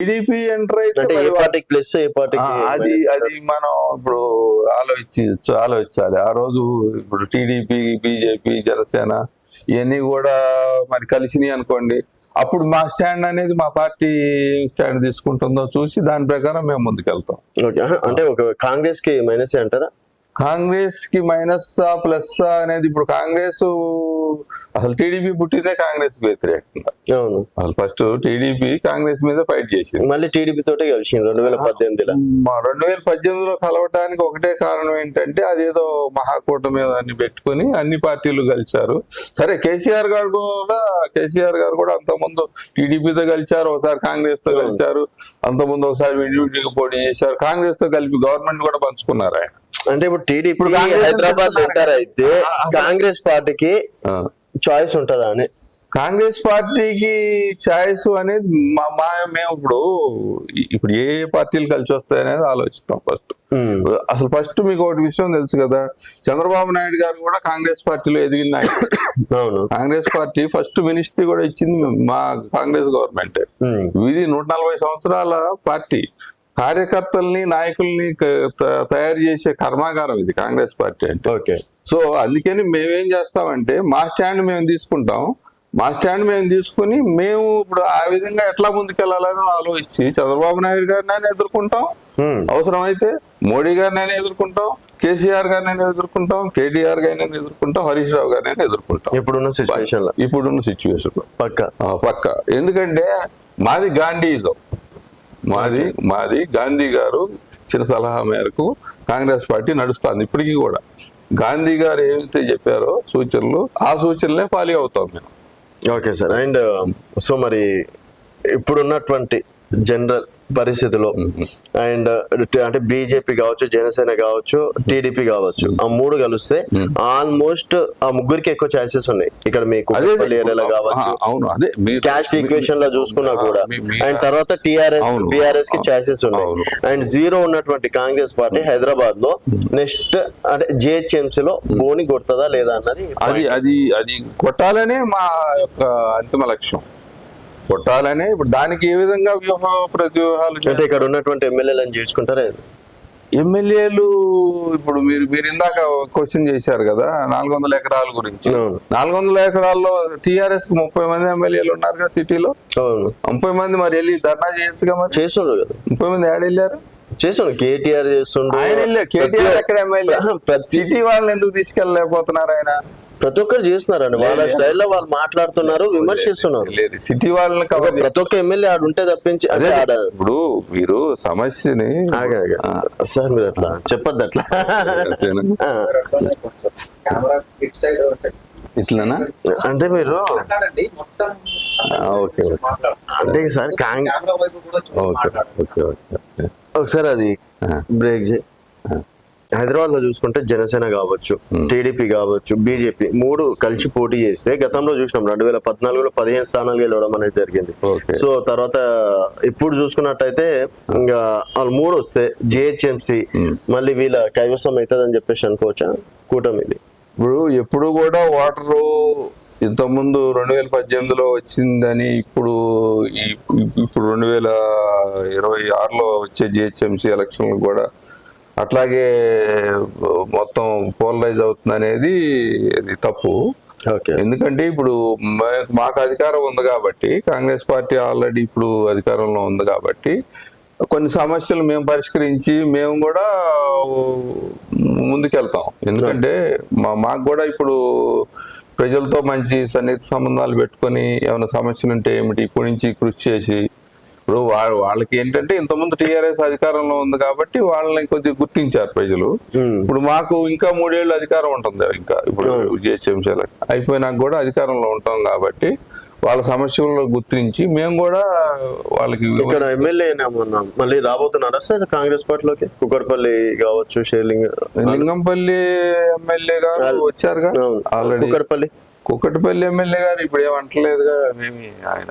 TDP enter అయితే అంటే ఏ పార్టీకి ప్లస్ ఏ పార్టీకి అది మనం ఇప్పుడు ఆలోచించాలి. ఆ రోజు ఇప్పుడు టీడీపీ, బీజేపీ, జనసేన ఇవన్నీ కూడా మరి కలిసినాయి అనుకోండి. అప్పుడు మా స్టాండ్ అనేది మా పార్టీ స్టాండ్ తీసుకుంటుందో చూసి దాని ప్రకారం మేము ముందుకెళ్తాం. అంటే ఒక కాంగ్రెస్ కి మైనస్ అంటారా? కాంగ్రెస్ కి మైనస్ ప్లస్ అనేది ఇప్పుడు కాంగ్రెస్ అసలు టీడీపీ పుట్టిందే కాంగ్రెస్ వ్యతిరేకంగా. అవును, అసలు ఫస్ట్ టీడీపీ కాంగ్రెస్ మీద ఫైట్ చేసింది. మళ్ళీ టీడీపీ తోటే కలిసింది 2018లో. 2018లో కలవటానికి ఒకటే కారణం ఏంటంటే అదేదో మహాకూటమి అని పెట్టుకుని అన్ని పార్టీలు కలిశారు. సరే కేసీఆర్ గారు కూడా అంతకుముందు టీడీపీతో కలిశారు, ఒకసారి కాంగ్రెస్ తో కలిశారు, అంతకుముందు ఒకసారి విడివిడిగా పోటీ చేశారు. కాంగ్రెస్ తో కలిపి గవర్నమెంట్ కూడా పంచుకున్నారు ఆయన. అంటే ఇప్పుడు టీడీపీ హైదరాబాద్ ఎంటర్ అయితే కాంగ్రెస్ పార్టీకి చాయిస్ ఉంటుందా అని? కాంగ్రెస్ పార్టీకి ఛాయిస్ అనేది మేము ఇప్పుడు ఏ పార్టీలు కలిసి వస్తాయి అనేది ఆలోచిస్తాం ఫస్ట్. అసలు ఫస్ట్ మీకు ఒకటి విషయం తెలుసు కదా, చంద్రబాబు నాయుడు గారు కూడా కాంగ్రెస్ పార్టీలో ఎదిగిన ఆయన. కాంగ్రెస్ పార్టీ ఫస్ట్ మినిస్ట్రీ కూడా ఇచ్చింది మా కాంగ్రెస్ గవర్నమెంట్. ఇది 140 సంవత్సరాల పార్టీ. కార్యకర్తల్ని, నాయకుల్ని తయారు చేసే కర్మాగారం ఇది కాంగ్రెస్ పార్టీ అంటే. సో అందుకని మేమేం చేస్తామంటే మా స్టాండ్ మేము తీసుకుంటాం. మా స్టాండ్ మేము తీసుకుని మేము ఇప్పుడు ఆ విధంగా ఎట్లా ముందుకెళ్లాలని ఆలోచించి చంద్రబాబు నాయుడు గారిని ఎదుర్కొంటాం, అవసరమైతే మోడీ గారిని ఎదుర్కొంటాం, కేసీఆర్ గారిని ఎదుర్కొంటాం, కేటీఆర్ గారిని ఎదుర్కొంటాం, హరీష్ రావు గారిని ఎదుర్కొంటాం. ఇప్పుడున్న సిచ్యువేషన్ లో పక్క. ఎందుకంటే మాది గాంధీయిజం. మాది గాంధీ గారు ఇచ్చిన సలహా మేరకు కాంగ్రెస్ పార్టీ నడుస్తుంది ఇప్పటికీ కూడా. గాంధీ గారు ఏమైతే చెప్పారో సూచనలు, ఆ సూచనలే ఫాలో అవుతాం మేము. Okay sir. అండ్ సో మరి ఇప్పుడున్నటువంటి జనరల్ పరిస్థితిలో అండ్ అంటే బీజేపీ కావచ్చు, జనసేన కావచ్చు, టీడీపీ కావచ్చు, ఆ మూడు కలిస్తే ఆల్మోస్ట్ ఆ ముగ్గురికి ఎక్కువ ఛాయిసెస్ ఉన్నాయి ఇక్కడ మీకు కావచ్చు. క్యాస్ట్ ఈక్వేషన్ లో చూసుకున్నా కూడా అండ్ తర్వాత బీఆర్ఎస్ కి ఛాయిసెస్ ఉన్నాయి. అండ్ జీరో ఉన్నటువంటి కాంగ్రెస్ పార్టీ హైదరాబాద్ లో నెక్స్ట్ అంటే జిహెచ్ఎంసీ లో బోని కొడుతుందా లేదా అన్నది అది కొట్టాలనే మా యొక్క అంతిమ లక్ష్యం. కొట్టాలనే. ఇప్పుడు దానికి ఏ విధంగా ప్రతివ్యూహాలు అంటే ఇక్కడ ఉన్నటువంటి ఎమ్మెల్యేలను చేర్చుకుంటారా? ఎమ్మెల్యేలు ఇప్పుడు మీరు ఇందాక క్వశ్చన్ చేశారు కదా 400 ఎకరాల గురించి. 400 ఎకరాల్లో టీఆర్ఎస్ కు 30 మంది ఎమ్మెల్యేలు ఉన్నారు కదా సిటీలో. 30 మంది మరి వెళ్ళి ధర్నా చేయొచ్చుగా. మరి చేస్తున్నారు కదా 30 మంది యాడ్ వెళ్ళారు. చేస్తుండ్రు. కేటీఆర్ చేస్తుండ్రు. కేటీఆర్ ఎక్కడ ఎమ్మెల్యే? సిటీ వాళ్ళని ఎందుకు తీసుకెళ్ళలేకపోతున్నారు ఆయన? ప్రతి ఒక్కరు చేస్తున్నారండి, వాళ్ళ స్టైల్లో వాళ్ళు మాట్లాడుతున్నారు, విమర్శిస్తున్నారు. సిటీ వాళ్ళని ప్రతి ఒక్క ఎమ్మెల్యే ఆడు ఉంటే తప్పించి ఇప్పుడు మీరు సమస్యని సార్ మీరు అట్లా చెప్పద్దు అట్లా. ఇట్లానా అంటే మీరు ఓకే అంటే సార్ ఒకసారి అది బ్రేక్ చేయి. హైదరాబాద్ లో చూసుకుంటే జనసేన కావచ్చు, టీడీపీ కావచ్చు, బీజేపీ మూడు కలిసి పోటీ చేస్తే గతంలో చూసినాం 2014లో 15 స్థానాలు గెలవడం అనేది జరిగింది. సో తర్వాత ఇప్పుడు చూసుకున్నట్టయితే ఇంకా వాళ్ళు మూడు వస్తే జిహెచ్ఎంసీ మళ్ళీ వీళ్ళ కైవసం అవుతుంది అని చెప్పేసి అనుకోవచ్చా కూటమిది? ఎప్పుడు కూడా వాటరు ఇంతకుముందు 2018లో వచ్చిందని ఇప్పుడు 2026లో వచ్చే జిహెచ్ఎంసీ ఎలక్షన్లు కూడా అట్లాగే మొత్తం పోలరైజ్ అవుతుంది అనేది అది తప్పు. ఎందుకంటే ఇప్పుడు మాకు అధికారం ఉంది కాబట్టి, కాంగ్రెస్ పార్టీ ఆల్రెడీ ఇప్పుడు అధికారంలో ఉంది కాబట్టి కొన్ని సమస్యలు మేము పరిష్కరించి మేము కూడా ముందుకెళ్తాం. ఎందుకంటే మాకు కూడా ఇప్పుడు ప్రజలతో మంచి సన్నిహిత సంబంధాలు పెట్టుకొని ఏమైనా సమస్యలు ఉంటే ఏమిటి ఇప్పటి నుంచి కృషి చేసి, ఇప్పుడు వాళ్ళకి ఏంటంటే ఇంతకుముందు టీఆర్ఎస్ అధికారంలో ఉంది కాబట్టి వాళ్ళని కొద్దిగా గుర్తించారు ప్రజలు. ఇప్పుడు మాకు ఇంకా 3 ఏళ్ళు అధికారం ఉంటుంది. ఇంకా ఇప్పుడు జిహెచ్ఎంసీ అయిపోయినాక కూడా అధికారంలో ఉంటాం కాబట్టి వాళ్ళ సమస్యలను గుర్తించి మేము కూడా వాళ్ళకి. ఇక్కడ ఎమ్మెల్యే మళ్ళీ రాబోతున్నారా సార్ కాంగ్రెస్ పార్టీలోకి? కుకట్పల్లి కావచ్చు, లింగంపల్లి ఎమ్మెల్యే గారు వచ్చారుగా ఆల్రెడీ. కుకట్పల్లి ఎమ్మెల్యే గారు ఇప్పుడు ఏమంటలేదుగా. ఆయన